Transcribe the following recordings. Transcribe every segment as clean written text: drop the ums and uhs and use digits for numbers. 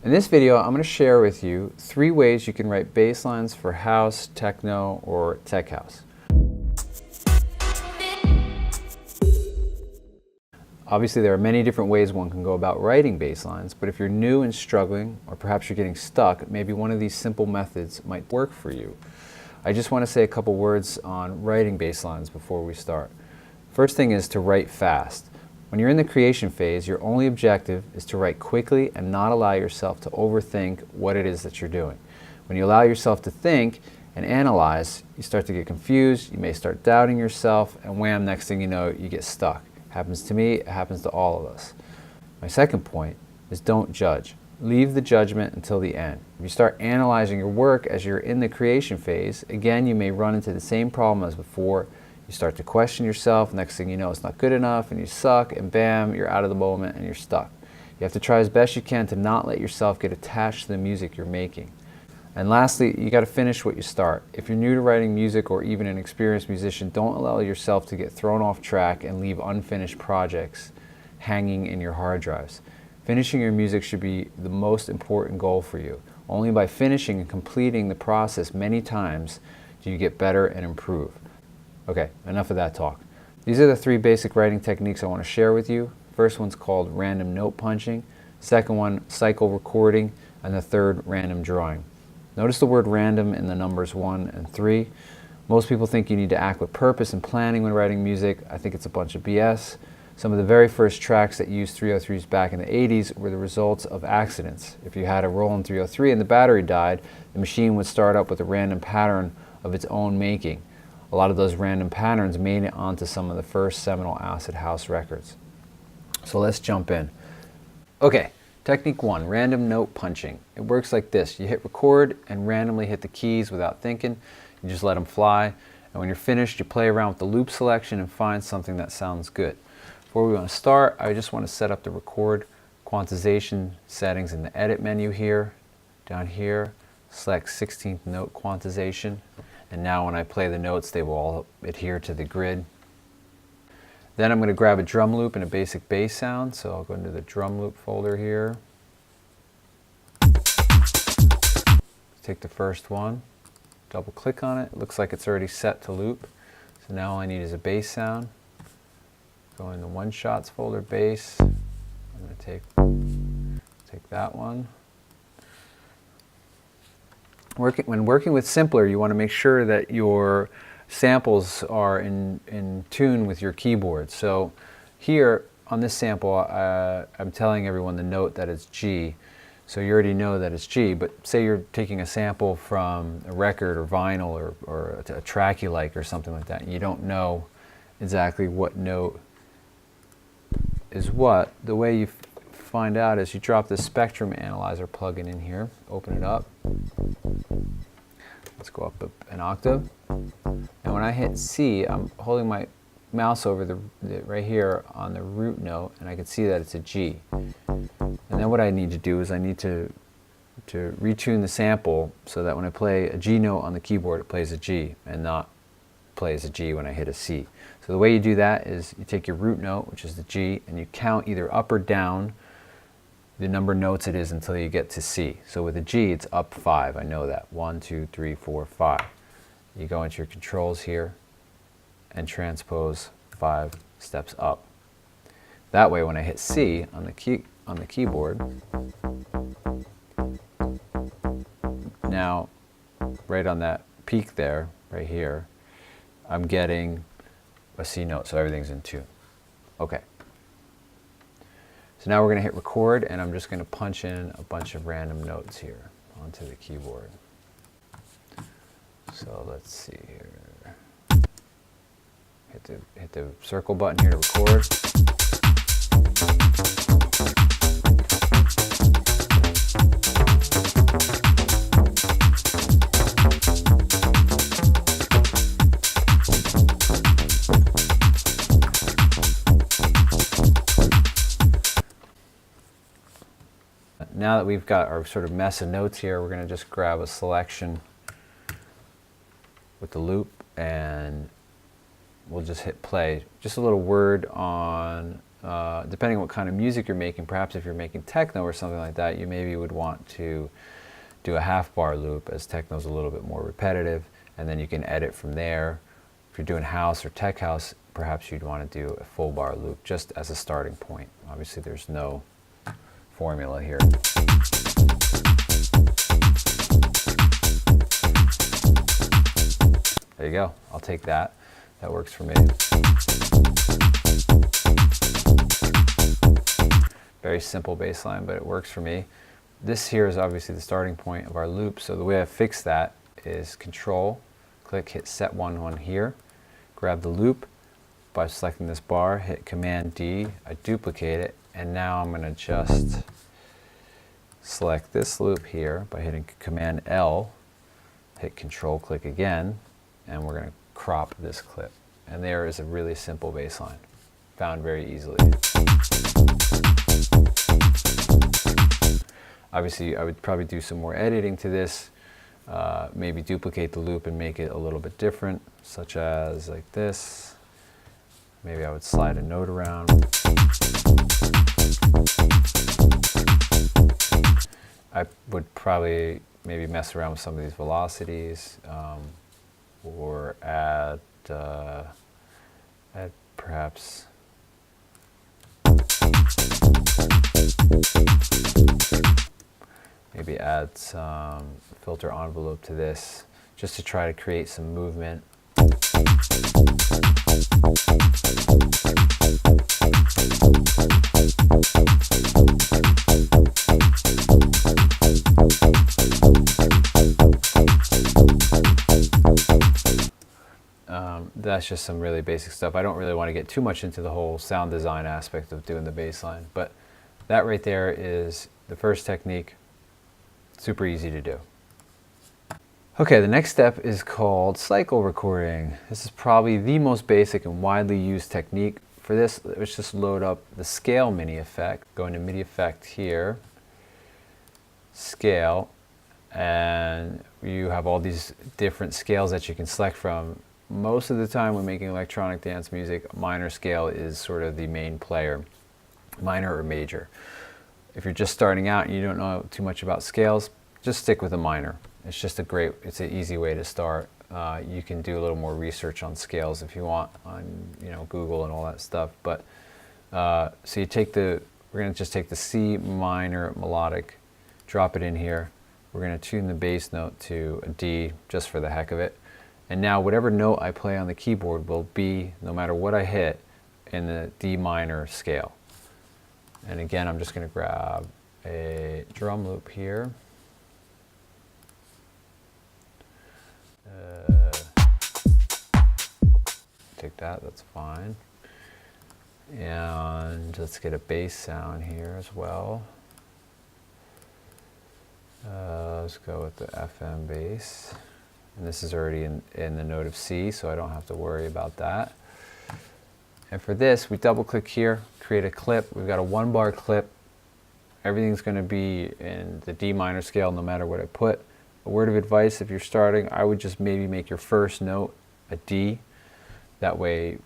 In this video, I'm going to share with you 3 ways you can write bass lines for house, techno, or tech house. Obviously, there are many different ways one can go about writing bass lines, but if you're new and struggling, or perhaps you're getting stuck, maybe one of these simple methods might work for you. I just want to say a couple words on writing bass lines before we start. First thing is to write fast. When you're in the creation phase, your only objective is to write quickly and not allow yourself to overthink what it is that you're doing. When you allow yourself to think and analyze, you start to get confused, you may start doubting yourself, and wham, next thing you know, you get stuck. It happens to me, it happens to all of us. My second point is don't judge. Leave the judgment until the end. If you start analyzing your work as you're in the creation phase, again, you may run into the same problem as before. You start to question yourself, next thing you know it's not good enough and you suck, and bam, you're out of the moment and you're stuck. You have to try as best you can to not let yourself get attached to the music you're making. And lastly, you got to finish what you start. If you're new to writing music or even an experienced musician, don't allow yourself to get thrown off track and leave unfinished projects hanging in your hard drives. Finishing your music should be the most important goal for you. Only by finishing and completing the process many times do you get better and improve. Okay, enough of that talk. These are the 3 basic writing techniques I want to share with you. First one's called random note punching, second one cycle recording, and the third random drawing. Notice the word random in the numbers 1 and 3. Most people think you need to act with purpose and planning when writing music. I think it's a bunch of BS. Some of the very first tracks that used 303s back in the 80s were the results of accidents. If you had a Roland 303 and the battery died, the machine would start up with a random pattern of its own making. A lot of those random patterns made it onto some of the first seminal acid house records. So let's jump in. Okay, technique 1, random note punching. It works like this. You hit record and randomly hit the keys without thinking. You just let them fly. And when you're finished, you play around with the loop selection and find something that sounds good. Before we want to start, I just want to set up the record quantization settings in the edit menu here. Down here, select 16th note quantization. And now when I play the notes, they will all adhere to the grid. Then I'm going to grab a drum loop and a basic bass sound. So I'll go into the drum loop folder here. Take the first one, double click on it. It looks like it's already set to loop. So now all I need is a bass sound. Go in the one shots folder, bass. I'm going to take that one. When working with Simpler, you want to make sure that your samples are in tune with your keyboard. So here on this sample, I'm telling everyone the note that it's G. So you already know that it's G, but say you're taking a sample from a record or vinyl or a track you like or something like that, and you don't know exactly what note is what. The way you find out is you drop the spectrum analyzer plugin in here, open it up. Let's go up an octave. And when I hit C, I'm holding my mouse over right here on the root note, and I can see that it's a G. And then what I need to do is I need to retune the sample so that when I play a G note on the keyboard, it plays a G and not plays a G when I hit a C. So the way you do that is you take your root note, which is the G, and you count either up or down the number of notes it is until you get to C. So with a G, it's up 5. I know that. 1, 2, 3, 4, 5. You go into your controls here and transpose 5 steps up. That way, when I hit C on the keyboard, now right on that peak there, right here, I'm getting a C note, so everything's in tune. Okay. So now we're going to hit record, and I'm just going to punch in a bunch of random notes here onto the keyboard. So let's see here. Hit the circle button here to record. Now that we've got our sort of mess of notes here, we're going to just grab a selection with the loop and we'll just hit play. Just a little word on depending on what kind of music you're making, perhaps if you're making techno or something like that, you maybe would want to do a half bar loop, as techno is a little bit more repetitive, and then you can edit from there. If you're doing house or tech house, perhaps you'd want to do a full bar loop just as a starting point. Obviously there's no formula here. There you go, I'll take that. That works for me. Very simple bass line, but it works for me. This here is obviously the starting point of our loop, so the way I fix that is Control, click, hit Set 1 here, grab the loop by selecting this bar, hit Command D, I duplicate it, and now I'm going to just select this loop here by hitting Command L, hit Control, click again, and we're going to crop this clip. And there is a really simple bass line, found very easily. Obviously, I would probably do some more editing to this, maybe duplicate the loop and make it a little bit different, such as like this. Maybe I would slide a note around. I would probably maybe mess around with some of these velocities, or add perhaps maybe add some filter envelope to this, just to try to create some movement. That's just some really basic stuff. I don't really want to get too much into the whole sound design aspect of doing the bass line, but that right there is the first technique. Super easy to do. Okay, the next step is called cycle recording. This is probably the most basic and widely used technique. For this, let's just load up the scale MIDI effect. Go into MIDI effect here, scale, and you have all these different scales that you can select from. Most of the time when making electronic dance music, minor scale is sort of the main player, minor or major. If you're just starting out and you don't know too much about scales, just stick with a minor. It's just it's an easy way to start. You can do a little more research on scales if you want on Google and all that stuff. But so we're going to just take the C minor melodic, drop it in here. We're going to tune the bass note to a D just for the heck of it. And now whatever note I play on the keyboard will be, no matter what I hit, in the D minor scale. And again, I'm just going to grab a drum loop here. Take that, that's fine. And let's get a bass sound here as well. Let's go with the FM bass. And this is already in the note of C, so I don't have to worry about that. And for this, we double click here, create a clip. We've got a 1-bar clip. Everything's going to be in the D minor scale no matter what I put. A word of advice, if you're starting, I would just maybe make your first note a D. That way,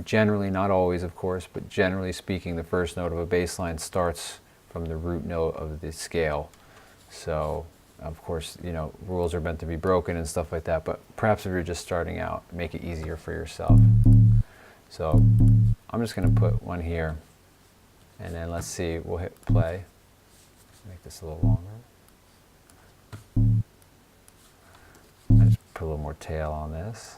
generally, not always of course, but generally speaking, the first note of a bass line starts from the root note of the scale. So, of course, rules are meant to be broken and stuff like that, but perhaps if you're just starting out, make it easier for yourself. So, I'm just going to put one here, and then let's see, we'll hit play. Make this a little longer. I just put a little more tail on this.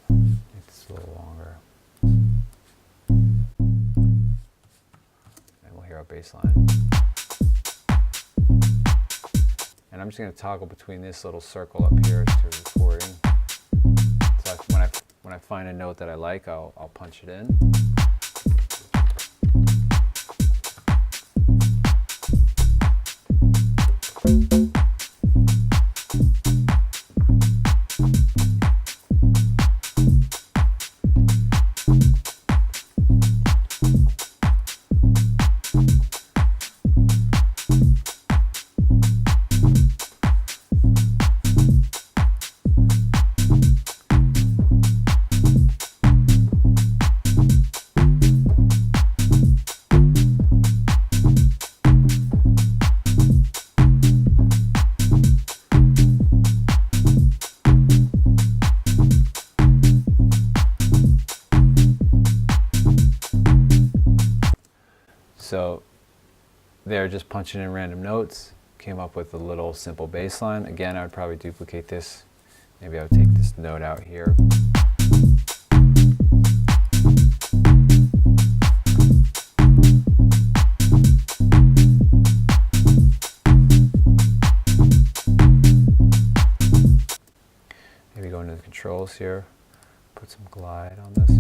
Make this a little longer. And we'll hear our bass line. And I'm just going to toggle between this little circle up here to recording. So when I find a note that I like, I'll punch it in. So they're just punching in random notes, came up with a little simple bass line. Again, I would probably duplicate this. Maybe I would take this note out here. Maybe go into the controls here, put some glide on this.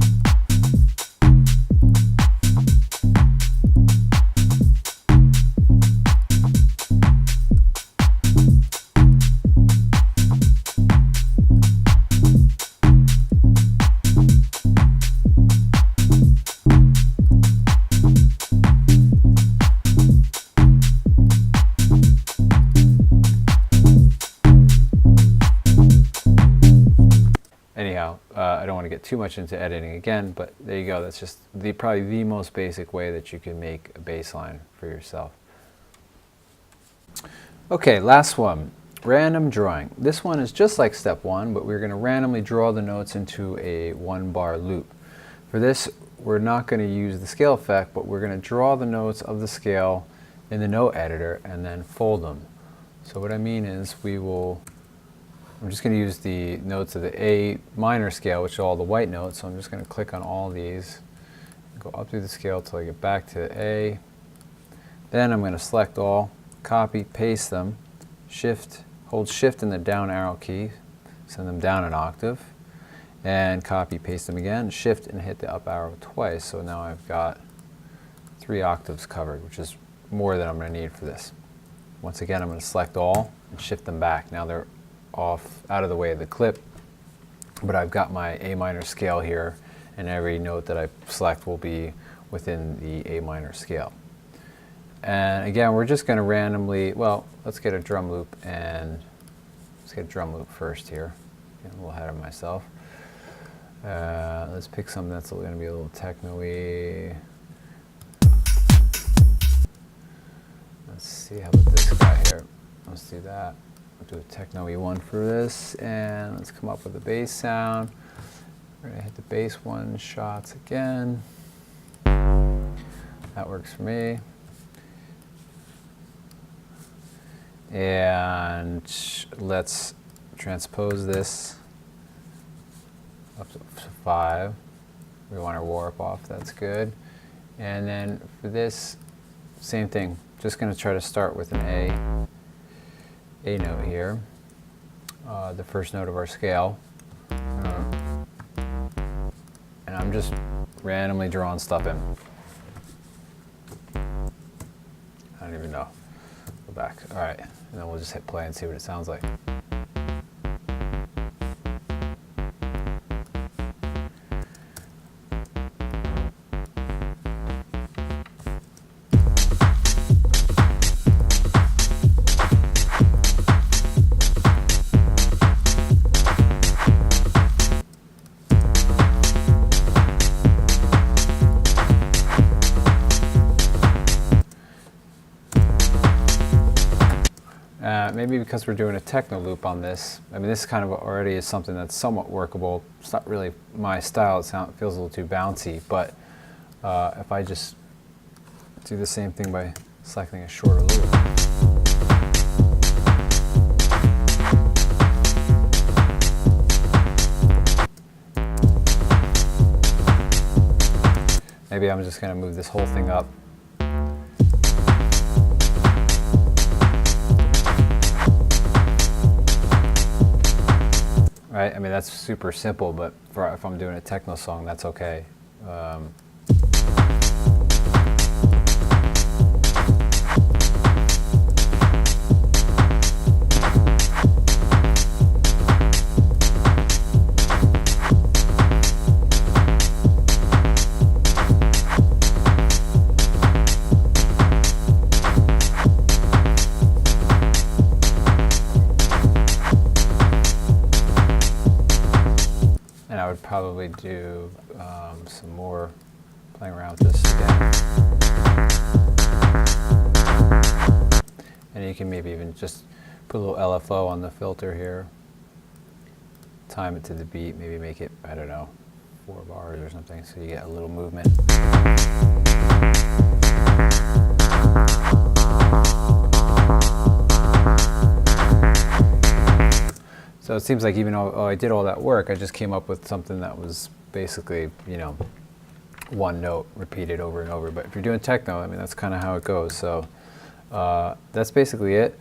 Anyhow, I don't want to get too much into editing again, but there you go. That's just probably the most basic way that you can make a bass line for yourself. Okay, last one, random drawing. This one is just like step one, but we're going to randomly draw the notes into a 1-bar loop. For this, we're not going to use the scale effect, but we're going to draw the notes of the scale in the note editor and then fold them. So what I mean is I'm just going to use the notes of the A minor scale, which are all the white notes. So I'm just going to click on all these, go up through the scale till I get back to A. Then I'm going to select all, copy, paste them, hold shift in the down arrow key, send them down an octave, and copy, paste them again, shift and hit the up arrow twice. So now I've got 3 octaves covered, which is more than I'm going to need for this. Once again, I'm going to select all and shift them back. Now they're out of the way of the clip, but I've got my A minor scale here, and every note that I select will be within the A minor scale. And again, we're just going to randomly, well, let's get a drum loop, and let's get a drum loop first here. Getting a little ahead of myself. Let's pick something that's going to be a little techno-y. Let's see, how about this guy here? Let's do that. We'll do a techno-y one for this, and let's come up with a bass sound. We're going to hit the bass 1 shots again. That works for me. And let's transpose this up to 5. We want our warp off, that's good. And then for this, same thing. Just going to try to start with an A note here, the first note of our scale. And I'm just randomly drawing stuff in. I don't even know. Go back. All right, and then we'll just hit play and see what it sounds like. Maybe because we're doing a techno loop on this, I mean, this kind of already is something that's somewhat workable. It's not really my style. It feels a little too bouncy, but if I just do the same thing by selecting a shorter loop. Maybe I'm just going to move this whole thing up. Right? I mean, that's super simple, but if I'm doing a techno song, that's okay. I would probably do some more playing around with this again. And you can maybe even just put a little LFO on the filter here. Time it to the beat, maybe make it, I don't know, 4 bars or something, so you get a little movement. it seems like even though I did all that work, I just came up with something that was basically, one note repeated over and over. But if you're doing techno, I mean, that's kind of how it goes. So that's basically it.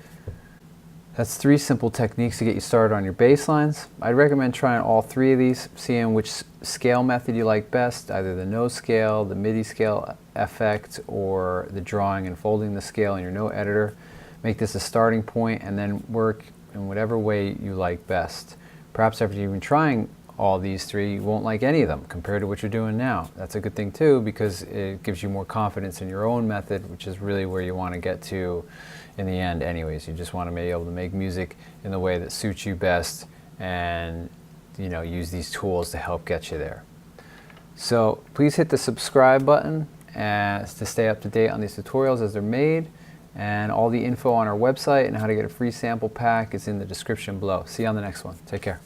That's 3 simple techniques to get you started on your bass lines. I'd recommend trying all 3 of these, seeing which scale method you like best, either the no scale, the MIDI scale effect, or the drawing and folding the scale in your note editor. Make this a starting point and then work in whatever way you like best. Perhaps after even trying all these 3, you won't like any of them compared to what you're doing now. That's a good thing too, because it gives you more confidence in your own method, which is really where you want to get to in the end anyways. You just want to be able to make music in the way that suits you best, and use these tools to help get you there. So please hit the subscribe button to stay up to date on these tutorials as they're made, and all the info on our website and how to get a free sample pack is in the description below. See you on the next one. Take care.